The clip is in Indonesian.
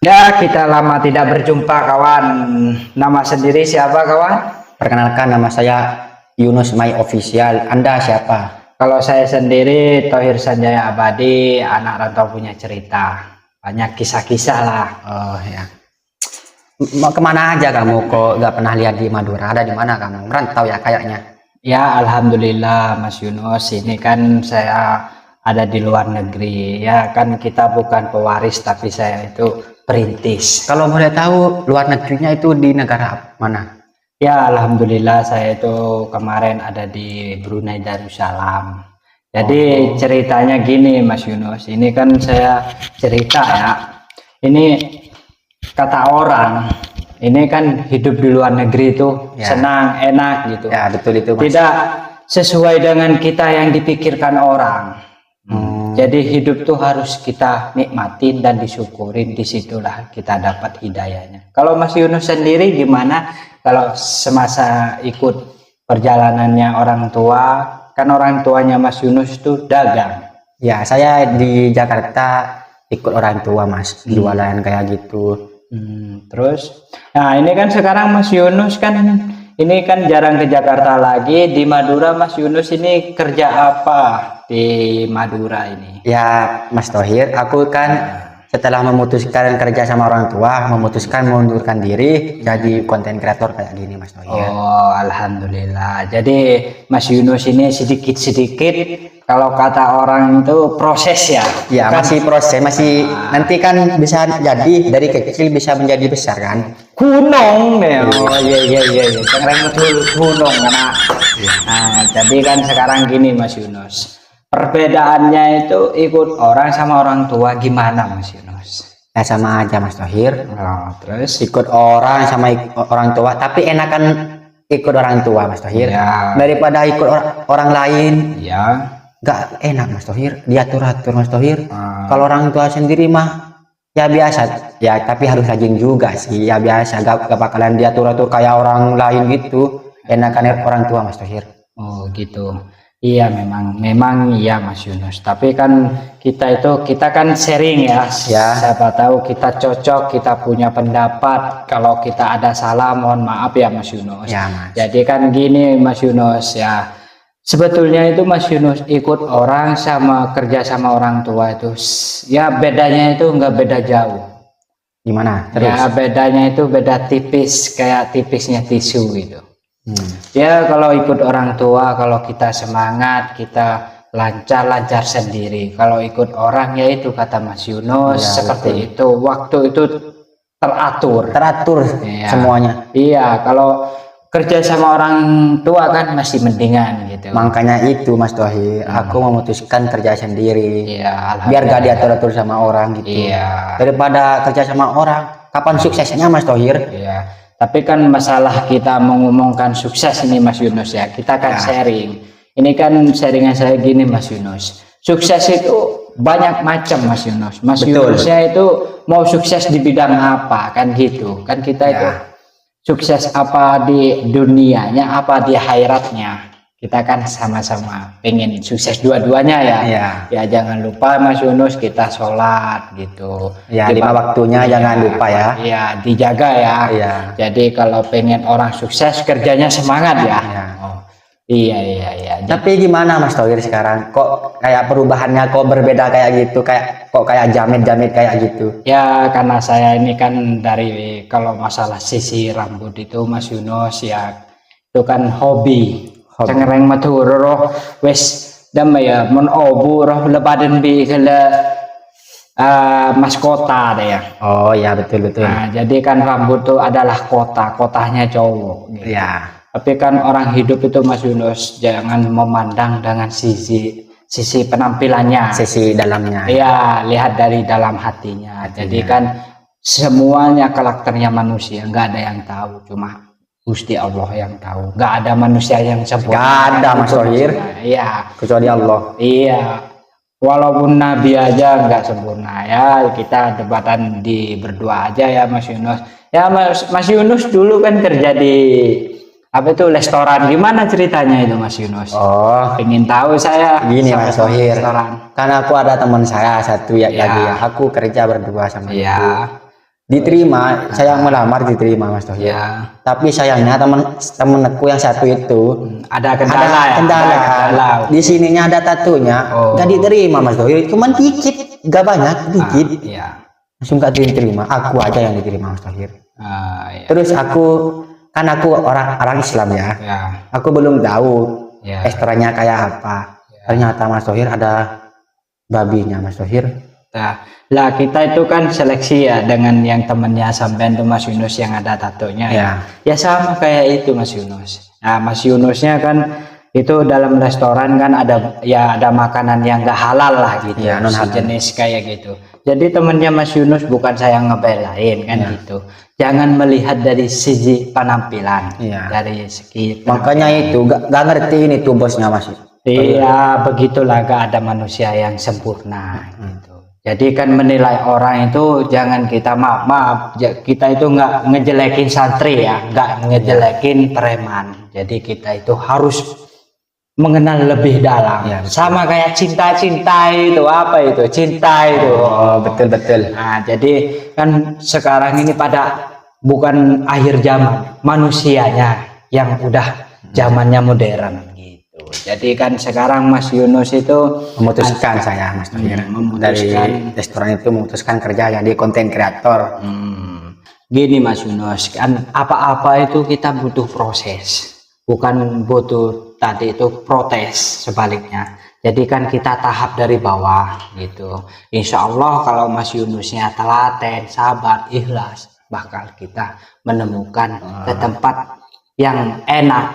Ya, kita lama tidak berjumpa kawan. Nama sendiri siapa kawan? Perkenalkan, nama saya Yunus My Official. Anda siapa? Kalau saya sendiri Thohir Sanjaya Abadi, anak rantau punya cerita. Banyak kisah-kisah lah. Oh ya. Mau kemana aja kamu? Kok nggak pernah lihat di Madura? Ada di mana kamu? Merantau ya kayaknya. Ya, alhamdulillah Mas Yunus. Ini kan saya ada di luar negeri. Ya, kan kita bukan pewaris tapi saya itu perintis. Kalau boleh tahu, luar negerinya itu di negara mana? Ya, alhamdulillah saya itu kemarin ada di Brunei Darussalam. Jadi ceritanya gini Mas Yunus, ini kan saya cerita ya. Ini kata orang, ini kan hidup di luar negeri itu Ya. senang, enak gitu. Ya betul itu Mas. Tidak sesuai dengan kita yang dipikirkan orang. Jadi hidup tuh harus kita nikmatin dan disyukurin, disitulah kita dapat hidayahnya. Kalau Mas Yunus sendiri gimana? Kalau semasa ikut perjalanannya orang tua, kan orang tuanya Mas Yunus tuh dagang. Ya, saya di Jakarta ikut orang tua Mas, jualan kayak gitu. Terus, nah ini kan sekarang Mas Yunus kan ini kan jarang ke Jakarta lagi. Di Madura Mas Yunus ini kerja apa di Madura ini? Ya Mas Thohir, aku kan setelah memutuskan kerja sama orang tua, memutuskan mengundurkan diri jadi konten kreator kayak gini Mas Thohir. Oh, alhamdulillah. Jadi Mas Yunus ini sedikit-sedikit kalau kata orang itu proses ya. Ya Kan masih proses, masih nanti kan bisa jadi dari kecil bisa menjadi besar kan. gunung ya. Oh iya. Sekarang betul gunung karena. Nah, jadi kan sekarang gini Mas Yunus. Perbedaannya itu ikut orang sama orang tua gimana Mas Yunus? Ya sama aja Mas Thohir, Oh, terus ikut orang sama orang tua, tapi enakan ikut orang tua Mas Thohir ya, daripada ikut orang lain. ya. Nggak enak Mas Thohir, diatur-atur Mas Thohir. Ah. Kalau orang tua sendiri mah ya biasa, ya tapi harus rajin juga sih, ya biasa, gak bakalan diatur-atur kayak orang lain gitu. Enakan orang tua Mas Thohir. Oh gitu. Iya memang iya Mas Yunus. Tapi kan kita kan sharing ya. Ya. Siapa tahu kita cocok, kita punya pendapat. Kalau kita ada salah mohon maaf ya Mas Yunus. Ya Mas. Jadi kan gini Mas Yunus ya. Sebetulnya itu Mas Yunus ikut orang sama kerja sama orang tua itu ya bedanya itu nggak beda jauh. Gimana? Terus? Ya bedanya itu beda tipis kayak tipisnya tisu gitu. Ya kalau ikut orang tua, kalau kita semangat, kita lancar sendiri. Kalau ikut orang ya itu kata Mas Yunus Ya, seperti betul. itu. Waktu itu teratur. Teratur semuanya. Iya, kalau kerja sama orang tua kan masih mendingan gitu. Makanya itu Mas Thohir, aku memutuskan kerja sendiri. Iya, Biar gak diatur-atur sama orang gitu. Iya. Daripada kerja sama orang, kapan suksesnya Mas Thohir? Iya. Tapi kan masalah kita mengumumkan sukses ini Mas Yunus ya, kita kan sharing. Ini kan sharingan saya gini Mas Yunus. Sukses itu banyak macam Mas Yunus. Mas Betul. Yunusnya itu mau sukses di bidang apa kan gitu. Kan kita itu sukses apa di dunianya, apa di akhiratnya. Kita kan sama-sama pengen sukses dua-duanya ya. Iya. Ya jangan lupa Mas Yunus kita sholat gitu. Ya, 5 waktunya jangan lupa ya. Iya, dijaga ya. Iya. Jadi kalau pengen orang sukses kerjanya semangat ya. Iya. Oh, iya. Tapi gimana Mas Thohir sekarang? Kok kayak perubahannya kok berbeda kayak gitu? Kok kayak jamet-jamet kayak gitu? Ya karena saya ini kan dari kalau masalah sisi rambut itu Mas Yunus ya itu kan hobi. Cengereng metu roh wis damai ya mun obu roh lebaden bi kele mas kota deh ya. Oh ya betul. Nah, jadi kan rambut itu adalah kotanya cowok gitu. Ya. Tapi kan orang hidup itu Mas Yunus jangan memandang dengan sisi penampilannya. Sisi dalamnya. Iya, lihat dari dalam hatinya. Jadi kan semuanya karakternya manusia, nggak ada yang tahu, cuma Gusti Allah yang tahu. Nggak ada manusia yang sempurna. Nggak ada Mas Thohir. Iya. Kecuali Allah. Iya. Walaupun Nabi aja nggak sempurna ya, kita debatan di berdua aja ya Mas Yunus. Ya Mas Yunus dulu kan kerja di apa itu restoran, gimana ceritanya itu Mas Yunus? Oh, Pengen tahu saya. gini Mas Thohir. Restoran. Karena aku ada teman saya satu ya Ya. lagi ya. Aku kerja berdua sama Iya. dia. diterima, saya melamar diterima Mas Thohir. Ya, Tapi sayangnya temenku yang satu itu ada kendala ada ya. kendala. Ada kendala. Di sininya ada tatunya, Oh. gak diterima Mas Thohir. Cuman dikit, gak banyak, dikit. Iya. Langsung gak diterima. Aku aja yang diterima Mas Thohir. Iya. Terus aku orang Islam ya. Ya. Aku belum tahu Ya. ekstranya kayak apa. Ternyata Mas Thohir ada babinya Mas Thohir. Nah, lah kita itu kan seleksi ya dengan yang temennya sampean tuh Mas Yunus yang ada tatonya ya. Ya sama kayak itu Mas Yunus. Nah, Mas Yunusnya kan itu dalam restoran kan ada makanan yang gak halal lah gitu. Ya, non halal. Sejenis kayak gitu. Jadi temennya Mas Yunus bukan saya ngebelain kan gitu. Jangan melihat dari segi penampilan, Iya. dari segi Makanya itu gak ngerti ini tuh bosnya Mas. iya, begitulah gak ada manusia yang sempurna gitu. Jadi kan menilai orang itu jangan kita maaf kita itu nggak ngejelekin santri ya, nggak ngejelekin preman. Jadi kita itu harus mengenal lebih dalam. Ya, betul. Sama kayak cinta itu apa itu? Cinta itu. Oh, betul. Nah, jadi kan sekarang ini pada bukan akhir zaman, manusianya yang udah zamannya modern gitu. Jadi kan sekarang Mas Yunus itu Memutuskan saya Mas Thohir dari restoran itu memutuskan kerja jadi konten kreator. Gini Mas Yunus, kan apa-apa itu kita butuh proses, bukan butuh tadi itu protes sebaliknya. Jadi kan kita tahap dari bawah gitu. Insya Allah kalau Mas Yunusnya telaten, sabar, ikhlas, bakal kita menemukan ke tempat yang enak